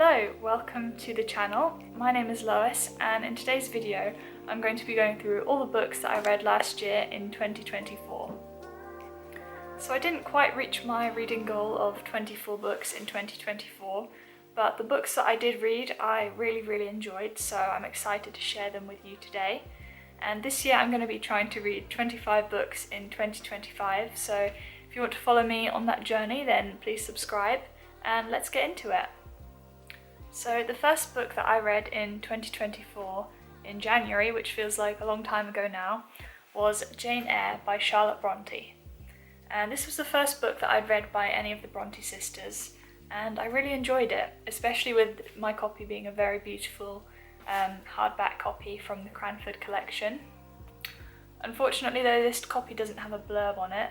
Hello, welcome to the channel. My name is Lois, and in today's video I'm going to be going through all the books that I read last year in 2024. So I didn't quite reach my reading goal of 24 books in 2024, but the books that I did read I really enjoyed, so I'm excited to share them with you today. And this year I'm going to be trying to read 25 books in 2025, so if you want to follow me on that journey then please subscribe and let's get into it. So the first book that I read in 2024 in January, which feels like a long time ago now, was Jane Eyre by Charlotte Bronte. And this was the first book that I'd read by any of the Bronte sisters, and I really enjoyed it, especially with my copy being a very beautiful hardback copy from the Cranford collection. Unfortunately though, this copy doesn't have a blurb on it,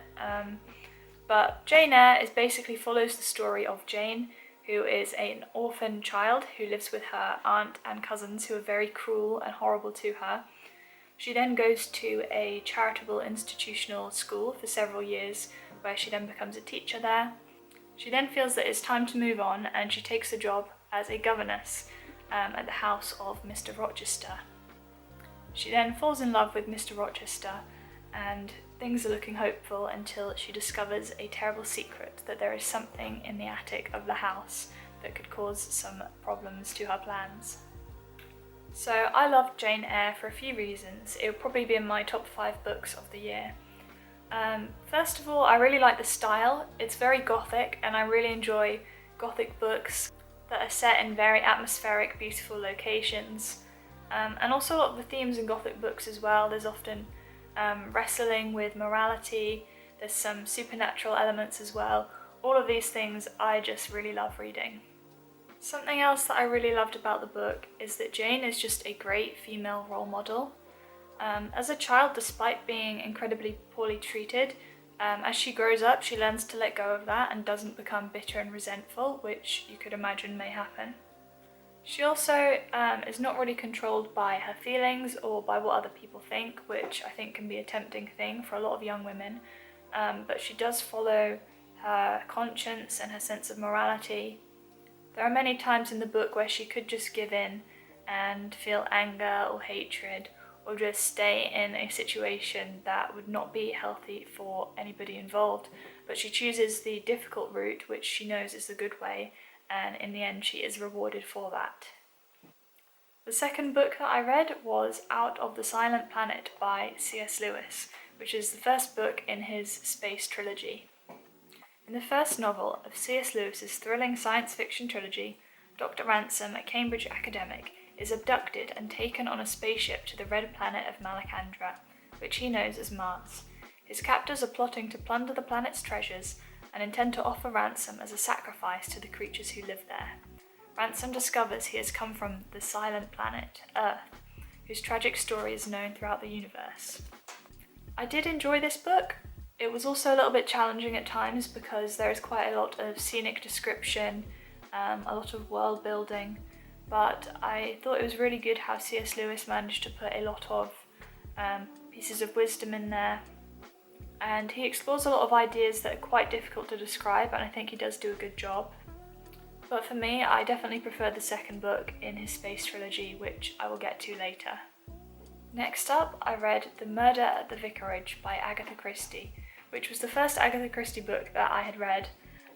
but Jane Eyre basically follows the story of Jane, who is an orphan child who lives with her aunt and cousins who are very cruel and horrible to her. She then goes to a charitable institutional school for several years, where she then becomes a teacher there. She then feels that it's time to move on, and she takes a job as a governess at the house of Mr. Rochester. She then falls in love with Mr. Rochester, and things are looking hopeful until she discovers a terrible secret, that there is something in the attic of the house that could cause some problems to her plans. So I loved Jane Eyre for a few reasons. It would probably be in my top 5 books of the year. First of all, I really like the style. It's very gothic, and I really enjoy gothic books that are set in very atmospheric, beautiful locations. And also a lot of the themes in gothic books as well. There's often wrestling with morality, there's some supernatural elements as well. All of these things I just really love reading. Something else that I really loved about the book is that Jane is just a great female role model. As a child, despite being incredibly poorly treated, as she grows up she learns to let go of that and doesn't become bitter and resentful, which you could imagine may happen. She also is not really controlled by her feelings or by what other people think, which I think can be a tempting thing for a lot of young women, but she does follow her conscience and her sense of morality. There are many times in the book where she could just give in and feel anger or hatred, or just stay in a situation that would not be healthy for anybody involved, but she chooses the difficult route, which she knows is the good way, and in the end she is rewarded for that. The second book that I read was Out of the Silent Planet by C.S. Lewis, which is the first book in his space trilogy. In the first novel of C.S. Lewis's thrilling science fiction trilogy, Dr. Ransom, a Cambridge academic, is abducted and taken on a spaceship to the red planet of Malacandra, which he knows as Mars. His captors are plotting to plunder the planet's treasures and intend to offer Ransom as a sacrifice to the creatures who live there. Ransom discovers he has come from the silent planet, Earth, whose tragic story is known throughout the universe. I did enjoy this book. It was also a little bit challenging at times because there is quite a lot of scenic description, a lot of world building, but I thought it was really good how C.S. Lewis managed to put a lot of pieces of wisdom in there. And he explores a lot of ideas that are quite difficult to describe, and I think he does do a good job. But for me, I definitely prefer the second book in his space trilogy, which I will get to later. Next up, I read The Murder at the Vicarage by Agatha Christie, which was the first Agatha Christie book that I had read,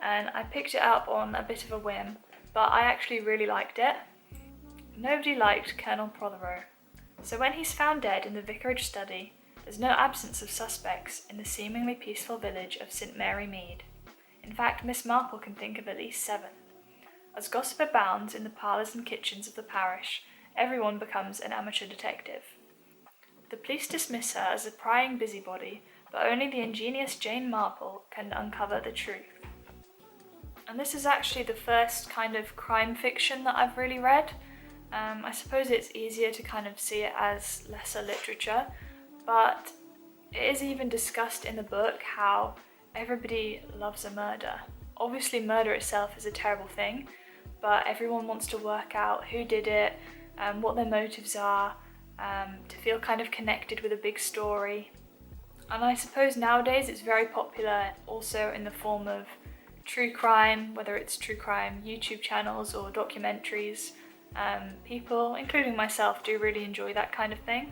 and I picked it up on a bit of a whim, but I actually really liked it. Nobody liked Colonel Prothero, so when he's found dead in the vicarage study, there's no absence of suspects in the seemingly peaceful village of St Mary Mead. In fact, Miss Marple can think of at least 7. As gossip abounds in the parlours and kitchens of the parish, everyone becomes an amateur detective. The police dismiss her as a prying busybody, but only the ingenious Jane Marple can uncover the truth. And this is actually the first kind of crime fiction that I've really read. I suppose it's easier to kind of see it as lesser literature, but it is even discussed in the book how everybody loves a murder. Obviously murder itself is a terrible thing, but everyone wants to work out who did it, what their motives are, to feel kind of connected with a big story. And I suppose nowadays it's very popular also in the form of true crime, whether it's true crime YouTube channels or documentaries. People, including myself, do really enjoy that kind of thing.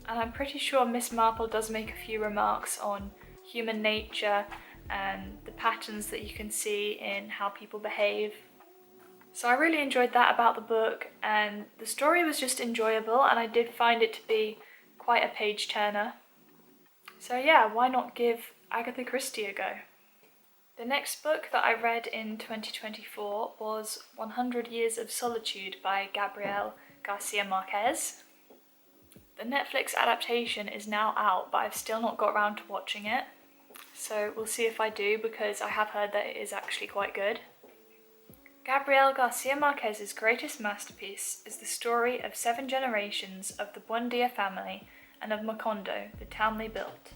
And I'm pretty sure Miss Marple does make a few remarks on human nature and the patterns that you can see in how people behave. So I really enjoyed that about the book, and the story was just enjoyable, and I did find it to be quite a page turner. So yeah, why not give Agatha Christie a go? The next book that I read in 2024 was 100 Years of Solitude by Gabriel Garcia Marquez. The Netflix adaptation is now out, but I've still not got around to watching it. So we'll see if I do, because I have heard that it is actually quite good. Gabriel Garcia Marquez's greatest masterpiece is the story of 7 generations of the Buendia family and of Macondo, the town they built.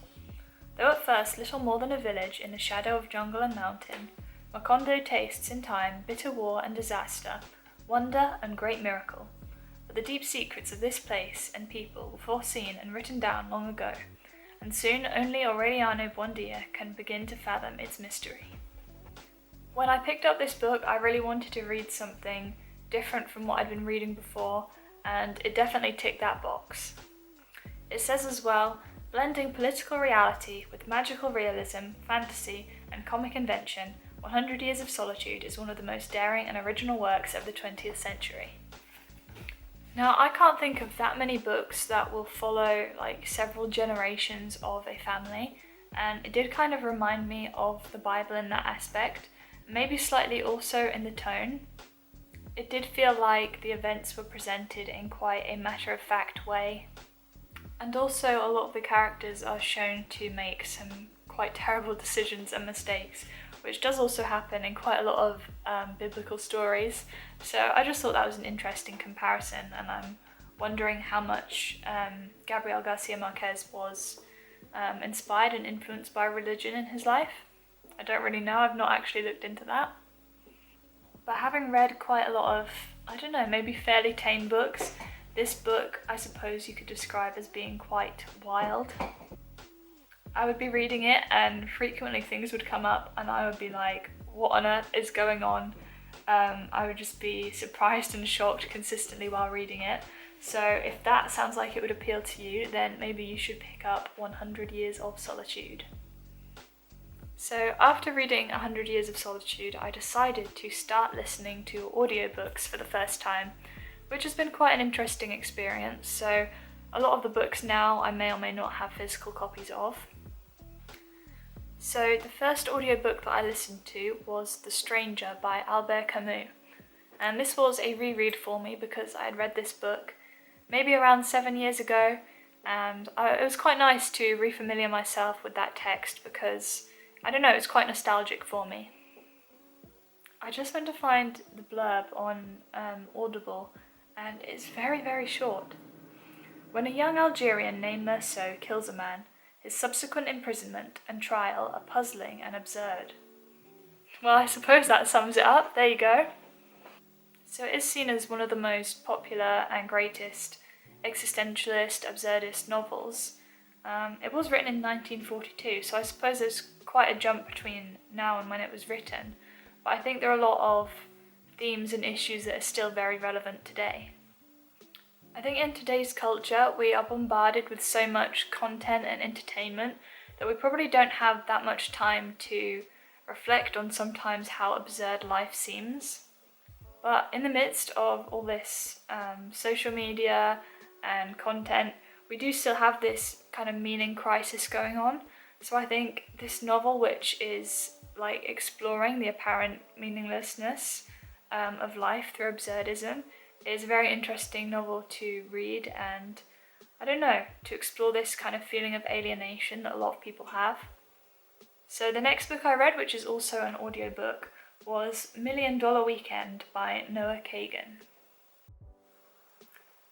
Though at first little more than a village in the shadow of jungle and mountain, Macondo tastes in time bitter war and disaster, wonder and great miracle. But the deep secrets of this place and people were foreseen and written down long ago, and soon only Aureliano Buendia can begin to fathom its mystery. When I picked up this book, I really wanted to read something different from what I'd been reading before, and it definitely ticked that box. It says as well, blending political reality with magical realism, fantasy, and comic invention, 100 Years of Solitude is one of the most daring and original works of the 20th century. Now, I can't think of that many books that will follow several generations of a family, and it did kind of remind me of the Bible in that aspect, maybe slightly also in the tone. It did feel like the events were presented in quite a matter-of-fact way, and also a lot of the characters are shown to make some quite terrible decisions and mistakes, which does also happen in quite a lot of biblical stories. So I just thought that was an interesting comparison, and I'm wondering how much Gabriel Garcia Marquez was inspired and influenced by religion in his life. I don't really know, I've not actually looked into that. But having read quite a lot of, maybe fairly tame books, this book I suppose you could describe as being quite wild. I would be reading it and frequently things would come up and I would be like, what on earth is going on? I would just be surprised and shocked consistently while reading it. So if that sounds like it would appeal to you, then maybe you should pick up 100 Years of Solitude. So after reading 100 Years of Solitude, I decided to start listening to audiobooks for the first time, which has been quite an interesting experience. So a lot of the books now I may or may not have physical copies of. So the first audiobook that I listened to was The Stranger by Albert Camus. And this was a reread for me because I had read this book maybe around 7 years ago, and it was quite nice to refamiliar myself with that text because, it's quite nostalgic for me. I just went to find the blurb on Audible, and it's very, very short. When a young Algerian named Merceau kills a man, his subsequent imprisonment and trial are puzzling and absurd. Well, I suppose that sums it up. There you go. So it is seen as one of the most popular and greatest existentialist, absurdist novels. It was written in 1942, so I suppose there's quite a jump between now and when it was written, but I think there are a lot of themes and issues that are still very relevant today. I think in today's culture we are bombarded with so much content and entertainment that we probably don't have that much time to reflect on sometimes how absurd life seems. But in the midst of all this social media and content, we do still have this kind of meaning crisis going on. So I think this novel, which is exploring the apparent meaninglessness of life through absurdism, is a very interesting novel to read, and to explore this kind of feeling of alienation that a lot of people have. So the next book I read, which is also an audiobook, was $1 Million Weekend by Noah Kagan.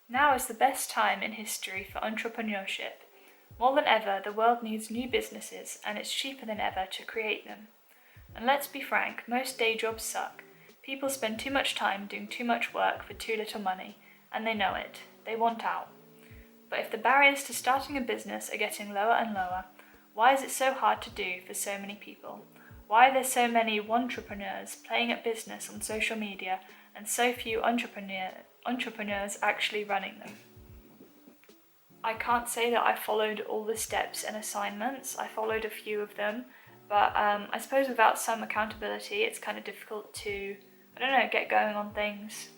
Now is the best time in history for entrepreneurship. More than ever, the world needs new businesses, and it's cheaper than ever to create them. And let's be frank, most day jobs suck. People spend too much time doing too much work for too little money, and they know it. They want out. But if the barriers to starting a business are getting lower and lower, why is it so hard to do for so many people? Why are there so many entrepreneurs playing at business on social media and so few entrepreneurs actually running them? I can't say that I followed all the steps and assignments. I followed a few of them, but I suppose without some accountability it's kind of difficult to, get going on things.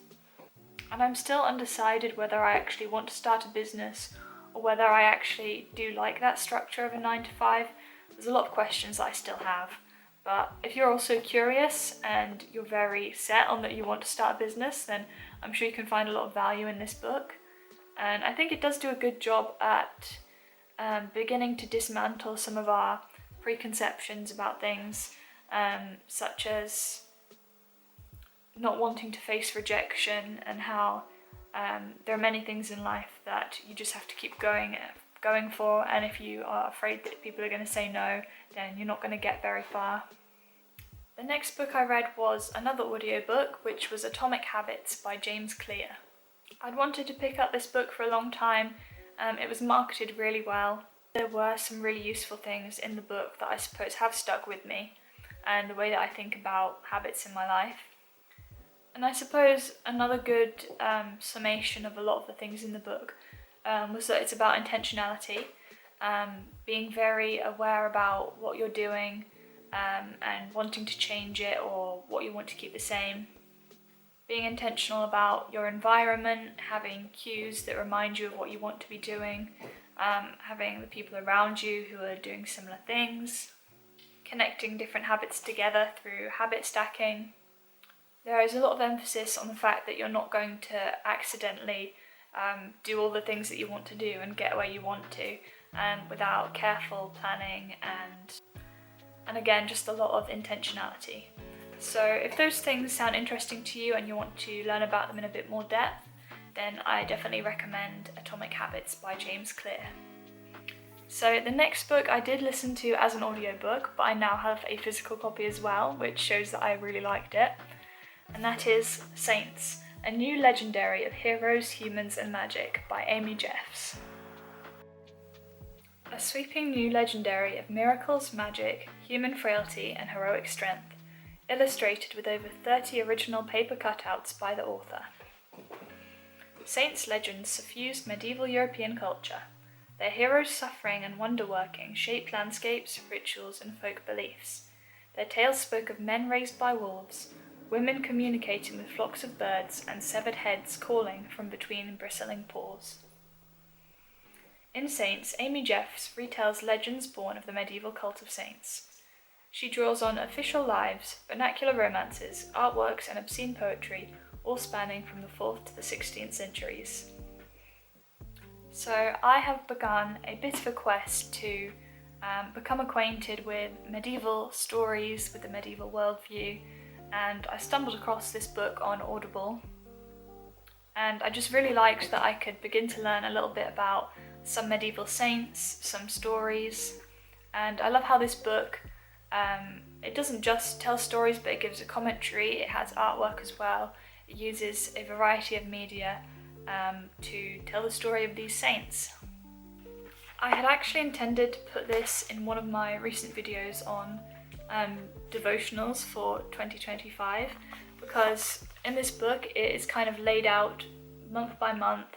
And I'm still undecided whether I actually want to start a business or whether I actually do like that structure of a 9 to 5. There's a lot of questions that I still have. But if you're also curious and you're very set on that you want to start a business, then I'm sure you can find a lot of value in this book. And I think it does do a good job at beginning to dismantle some of our preconceptions about things, such as not wanting to face rejection and how there are many things in life that you just have to keep going for, and if you are afraid that people are going to say no, then you're not going to get very far. The next book I read was another audiobook, which was Atomic Habits by James Clear. I'd wanted to pick up this book for a long time. It was marketed really well. There were some really useful things in the book that I suppose have stuck with me and the way that I think about habits in my life. And I suppose another good summation of a lot of the things in the book was that it's about intentionality, being very aware about what you're doing and wanting to change it or what you want to keep the same. Being intentional about your environment, having cues that remind you of what you want to be doing, having the people around you who are doing similar things, connecting different habits together through habit stacking. There is a lot of emphasis on the fact that you're not going to accidentally do all the things that you want to do and get where you want to without careful planning and again, just a lot of intentionality. So if those things sound interesting to you and you want to learn about them in a bit more depth, then I definitely recommend Atomic Habits by James Clear. So the next book I did listen to as an audiobook, but I now have a physical copy as well, which shows that I really liked it. And that is Saints, a new legendary of heroes, humans and magic by Amy Jeffs. A sweeping new legendary of miracles, magic, human frailty and heroic strength, illustrated with over 30 original paper cutouts by the author. Saints' legends suffused medieval European culture. Their heroes' suffering and wonder-working shaped landscapes, rituals and folk beliefs. Their tales spoke of men raised by wolves, women communicating with flocks of birds, and severed heads calling from between bristling paws. In Saints, Amy Jeffs retells legends born of the medieval cult of saints. She draws on official lives, vernacular romances, artworks and obscene poetry, all spanning from the 4th to the 16th centuries. So I have begun a bit of a quest to become acquainted with medieval stories, with the medieval worldview, and I stumbled across this book on Audible, and I just really liked that I could begin to learn a little bit about some medieval saints, some stories, and I love how this book, it doesn't just tell stories but it gives a commentary, it has artwork as well, it uses a variety of media to tell the story of these saints. I had actually intended to put this in one of my recent videos on devotionals for 2025, because in this book it is kind of laid out month by month,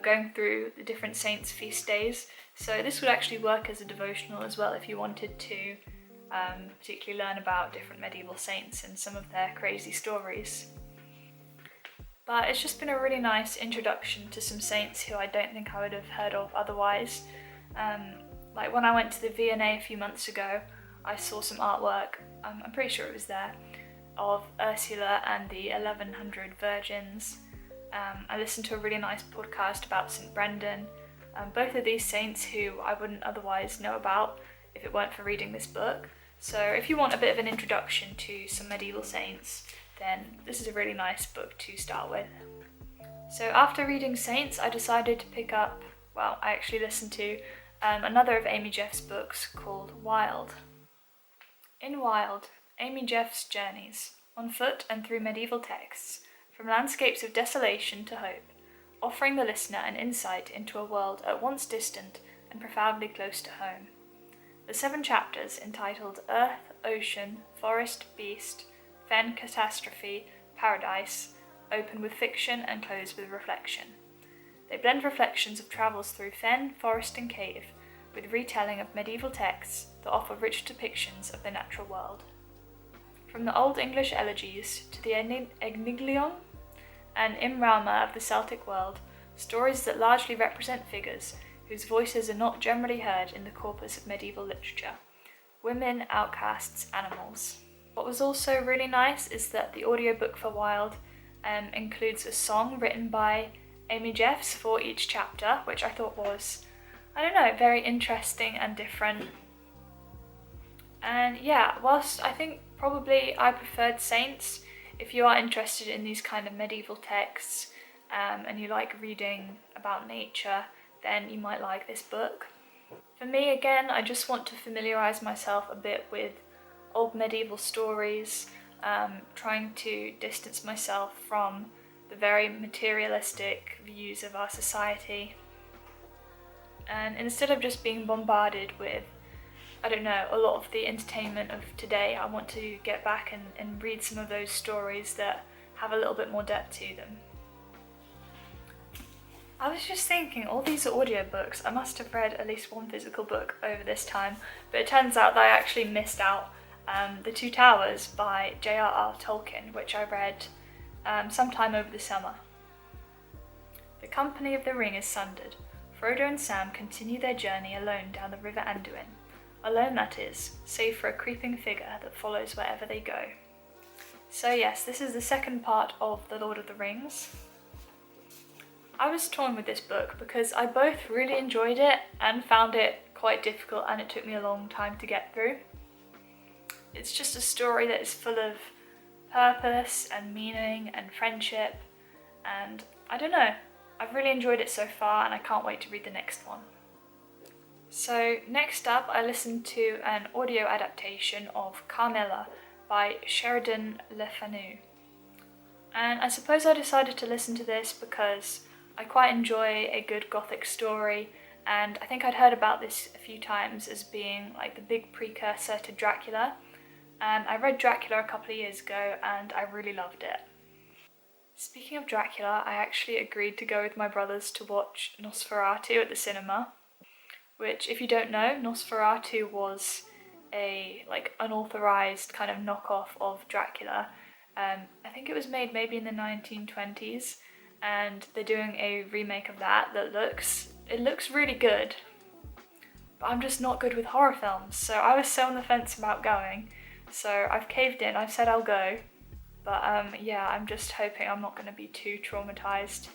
going through the different saints' feast days. So this would actually work as a devotional as well if you wanted to particularly learn about different medieval saints and some of their crazy stories. But it's just been a really nice introduction to some saints who I don't think I would have heard of otherwise. Like when I went to the V&A a few months ago, I saw some artwork, I'm pretty sure it was there, of Ursula and the 1100 Virgins. I listened to a really nice podcast about St. Brendan, both of these saints who I wouldn't otherwise know about if it weren't for reading this book. So if you want a bit of an introduction to some medieval saints, then this is a really nice book to start with. So after reading Saints, I decided to pick up, I actually listened to another of Amy Jeffs' books called Wild. In Wild, Amy Jeffs journeys, on foot and through medieval texts, from landscapes of desolation to hope, offering the listener an insight into a world at once distant and profoundly close to home. The 7 chapters, entitled Earth, ocean, forest, beast, fen, catastrophe, paradise, open with fiction and close with reflection. They blend reflections of travels through fen, forest and cave, with retelling of medieval texts that offer rich depictions of the natural world. From the Old English elegies to the Enniglion and Imrama of the Celtic world, stories that largely represent figures whose voices are not generally heard in the corpus of medieval literature: women, outcasts, animals. What was also really nice is that the audiobook for Wild includes a song written by Amy Jeffs for each chapter, which I thought was, very interesting and different. And yeah, whilst I think probably I preferred Saints, if you are interested in these kind of medieval texts and you like reading about nature, then you might like this book. For me, again, I just want to familiarise myself a bit with old medieval stories, trying to distance myself from the very materialistic views of our society. And instead of just being bombarded with, a lot of the entertainment of today, I want to get back and read some of those stories that have a little bit more depth to them. I was just thinking, all these audiobooks, I must have read at least one physical book over this time, but it turns out that I actually missed out The Two Towers by J.R.R. Tolkien, which I read sometime over the summer. The company of the ring is sundered. Frodo and Sam continue their journey alone down the river Anduin. Alone, that is, save for a creeping figure that follows wherever they go. So yes, this is the second part of The Lord of the Rings. I was torn with this book because I both really enjoyed it and found it quite difficult, and it took me a long time to get through. It's just a story that is full of purpose and meaning and friendship, and I've really enjoyed it so far and I can't wait to read the next one. So next up, I listened to an audio adaptation of Carmilla by Sheridan Le Fanu. And I suppose I decided to listen to this because I quite enjoy a good gothic story, and I think I'd heard about this a few times as being like the big precursor to Dracula. I read Dracula a couple of years ago and I really loved it. Speaking of Dracula, I actually agreed to go with my brothers to watch Nosferatu at the cinema, which, if you don't know, Nosferatu was a unauthorized kind of knockoff of Dracula. I think it was made maybe in the 1920s, and they're doing a remake of that looks really good. But I'm just not good with horror films, so I was so on the fence about going. So I've caved in, I've said I'll go. But I'm just hoping I'm not going to be too traumatized.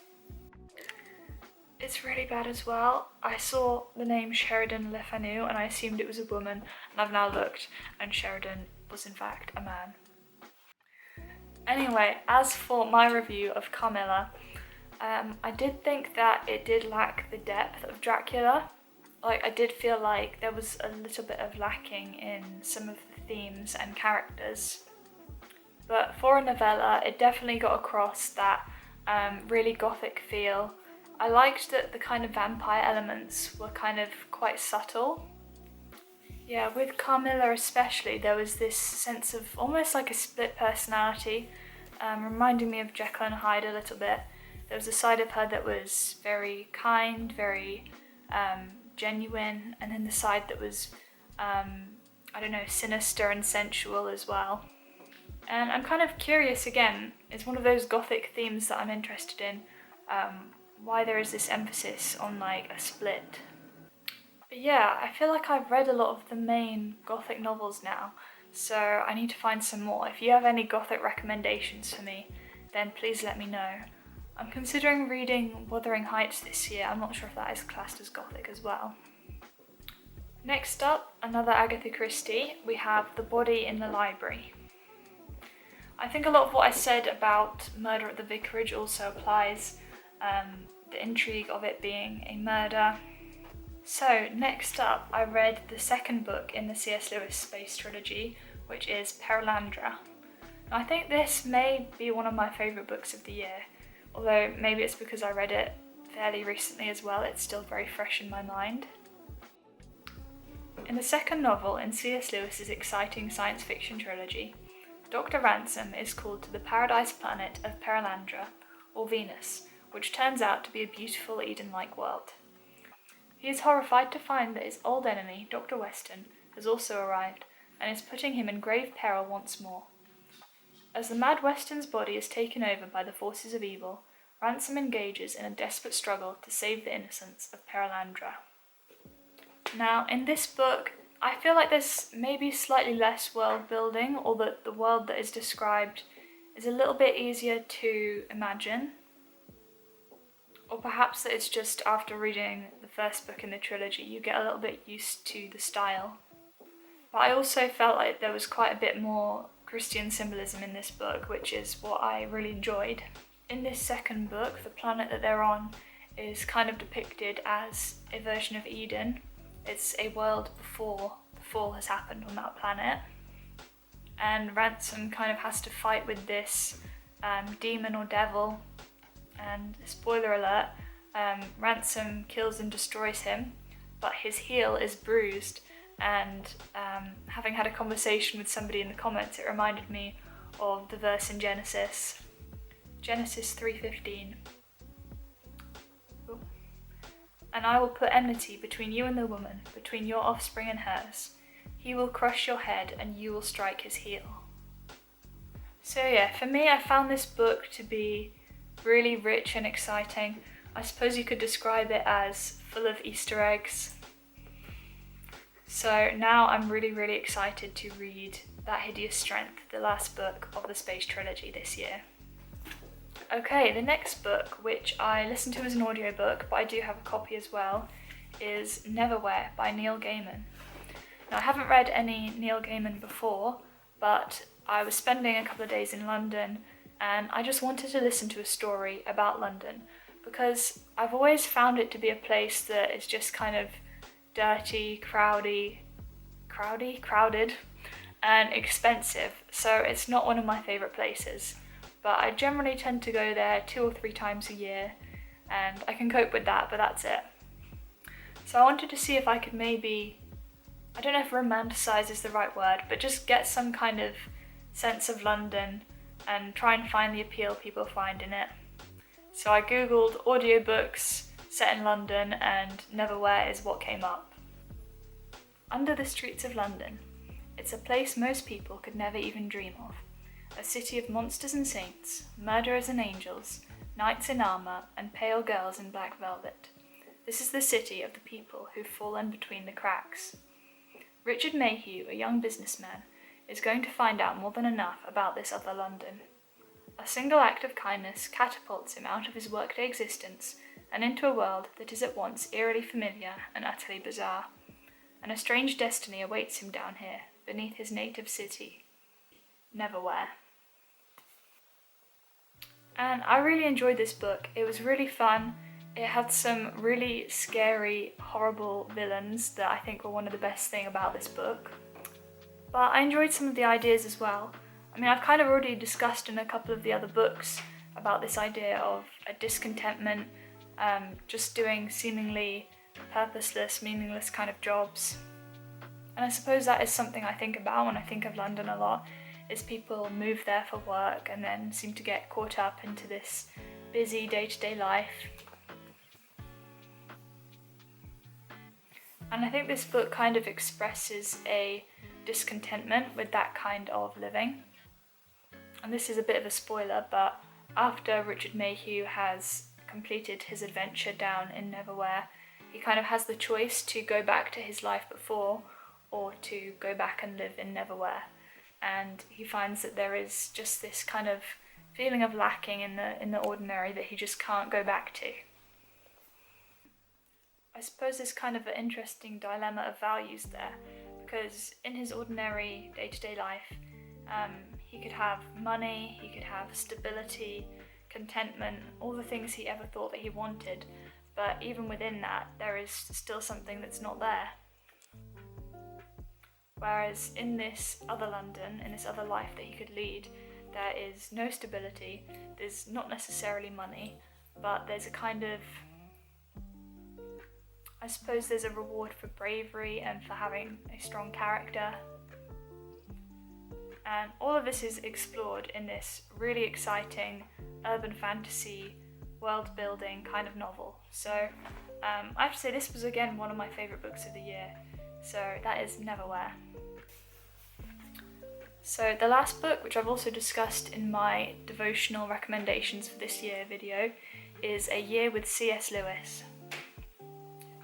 It's really bad as well. I saw the name Sheridan Le Fanu and I assumed it was a woman, and I've now looked and Sheridan was in fact a man. Anyway, as for my review of Carmilla, I did think that it did lack the depth of Dracula. I did feel like there was a little bit of lacking in some of the themes and characters. But for a novella, it definitely got across that really gothic feel. I liked that the kind of vampire elements were kind of quite subtle. Yeah, with Carmilla especially, there was this sense of almost like a split personality, reminding me of Jekyll and Hyde a little bit. There was a side of her that was very kind, very genuine, and then the side that was, sinister and sensual as well. And I'm kind of curious again, it's one of those gothic themes that I'm interested in, why there is this emphasis on like a split. But yeah, I feel like I've read a lot of the main gothic novels now, so I need to find some more. If you have any gothic recommendations for me, then please let me know. I'm considering reading Wuthering Heights this year. I'm not sure if that is classed as gothic as well. Next up, another Agatha Christie, we have The Body in the Library. I think a lot of what I said about Murder at the Vicarage also applies, the intrigue of it being a murder. So next up, I read the second book in the C.S. Lewis space trilogy, which is Perelandra. Now, I think this may be one of my favourite books of the year, although maybe it's because I read it fairly recently as well, it's still very fresh in my mind. In the second novel in C.S. Lewis's exciting science fiction trilogy, Dr. Ransom is called to the paradise planet of Perelandra, or Venus, which turns out to be a beautiful Eden-like world. He is horrified to find that his old enemy, Dr. Weston, has also arrived and is putting him in grave peril once more. As the mad Weston's body is taken over by the forces of evil, Ransom engages in a desperate struggle to save the innocence of Perelandra. Now, in this book, I feel like there's maybe slightly less world building, or that the world that is described is a little bit easier to imagine. Or perhaps that it's just after reading the first book in the trilogy, you get a little bit used to the style. But I also felt like there was quite a bit more Christian symbolism in this book, which is what I really enjoyed. In this second book, the planet that they're on is kind of depicted as a version of Eden. It's a world before the fall has happened on that planet. And Ransom kind of has to fight with this demon or devil. And spoiler alert, Ransom kills and destroys him, but his heel is bruised. And having had a conversation with somebody in the comments, it reminded me of the verse in Genesis 3:15. And I will put enmity between you and the woman, between your offspring and hers. He will crush your head and you will strike his heel. So yeah, for me, I found this book to be really rich and exciting. I suppose you could describe it as full of Easter eggs. So now I'm really excited to read That Hideous Strength, the last book of the Space Trilogy this year. Okay, the next book, which I listened to as an audiobook, but I do have a copy as well, is Neverwhere by Neil Gaiman. Now, I haven't read any Neil Gaiman before, but I was spending a couple of days in London and I just wanted to listen to a story about London because I've always found it to be a place that is just kind of dirty, crowded, and expensive, so it's not one of my favourite places. But I generally tend to go there 2 or 3 times a year, and I can cope with that, but that's it. So I wanted to see if I could maybe, I don't know if romanticise is the right word, but just get some kind of sense of London and try and find the appeal people find in it. So I googled audiobooks set in London and Neverwhere is what came up. Under the streets of London, it's a place most people could never even dream of. A city of monsters and saints, murderers and angels, knights in armour, and pale girls in black velvet. This is the city of the people who've fallen between the cracks. Richard Mayhew, a young businessman, is going to find out more than enough about this other London. A single act of kindness catapults him out of his workday existence and into a world that is at once eerily familiar and utterly bizarre. And a strange destiny awaits him down here, beneath his native city. Neverwhere. And I really enjoyed this book. It was really fun. It had some really scary, horrible villains that I think were one of the best things about this book. But I enjoyed some of the ideas as well. I mean, I've kind of already discussed in a couple of the other books about this idea of a discontentment, just doing seemingly purposeless, meaningless kind of jobs. And I suppose that is something I think about when I think of London a lot, is people move there for work and then seem to get caught up into this busy day-to-day life. And I think this book kind of expresses a discontentment with that kind of living. And this is a bit of a spoiler, but after Richard Mayhew has completed his adventure down in Neverwhere, he kind of has the choice to go back to his life before or to go back and live in Neverwhere. And he finds that there is just this kind of feeling of lacking in the ordinary that he just can't go back to. I suppose there's kind of an interesting dilemma of values there, because in his ordinary day-to-day life, he could have money, he could have stability, contentment, all the things he ever thought that he wanted, but even within that, there is still something that's not there. Whereas in this other London, in this other life that he could lead, there is no stability, there's not necessarily money, but there's a kind of, I suppose there's a reward for bravery and for having a strong character. And all of this is explored in this really exciting urban fantasy world building kind of novel. So I have to say this was again one of my favourite books of the year. So that is Neverwhere. So the last book, which I've also discussed in my devotional recommendations for this year video, is A Year with C.S. Lewis.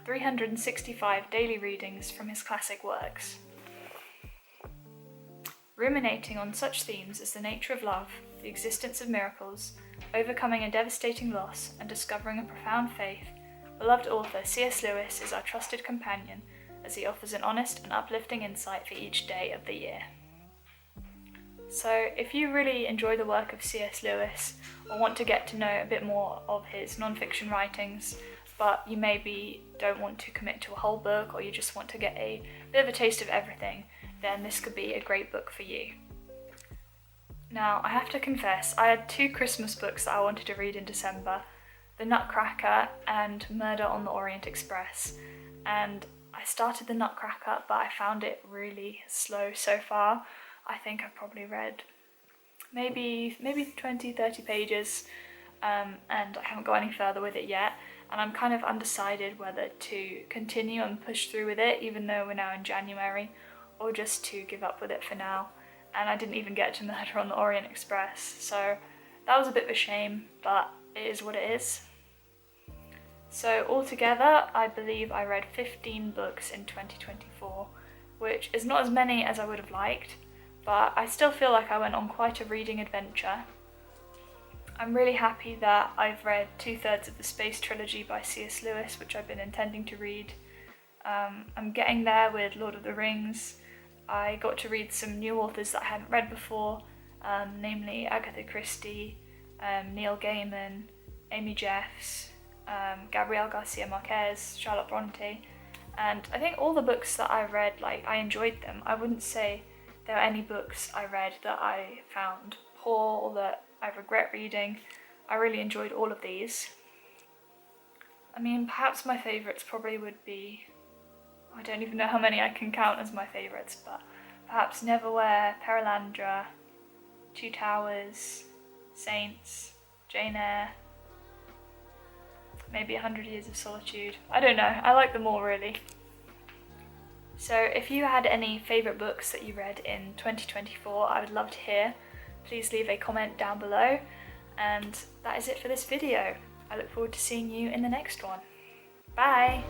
365 daily readings from his classic works. Ruminating on such themes as the nature of love, the existence of miracles, overcoming a devastating loss, and discovering a profound faith, beloved author C.S. Lewis is our trusted companion as he offers an honest and uplifting insight for each day of the year. So if you really enjoy the work of C.S. Lewis or want to get to know a bit more of his non-fiction writings, but you maybe don't want to commit to a whole book or you just want to get a bit of a taste of everything, then this could be a great book for you. Now, I have to confess, I had two Christmas books that I wanted to read in December, The Nutcracker and Murder on the Orient Express, and I started The Nutcracker, but I found it really slow so far. I think I've probably read maybe 20-30 pages, and I haven't got any further with it yet, and I'm kind of undecided whether to continue and push through with it even though we're now in January, or just to give up with it for now. And I didn't even get to Murder on the Orient Express, so that was a bit of a shame, but it is what it is. So altogether, I believe I read 15 books in 2024, which is not as many as I would have liked, but I still feel like I went on quite a reading adventure. I'm really happy that I've read 2/3 of the Space Trilogy by C.S. Lewis, which I've been intending to read. I'm getting there with Lord of the Rings. I got to read some new authors that I hadn't read before, namely Agatha Christie, Neil Gaiman, Amy Jeffs, Gabriel Garcia Marquez, Charlotte Bronte, and I think all the books that I read, I enjoyed them. I wouldn't say there are any books I read that I found poor or that I regret reading. I really enjoyed all of these. I mean, perhaps my favourites probably would be, I don't even know how many I can count as my favourites, but perhaps Neverwhere, Perelandra, Two Towers, Saints, Jane Eyre, maybe 100 Years of Solitude. I don't know, I like them all really. So if you had any favourite books that you read in 2024, I would love to hear. Please leave a comment down below, and that is it for this video. I look forward to seeing you in the next one. Bye!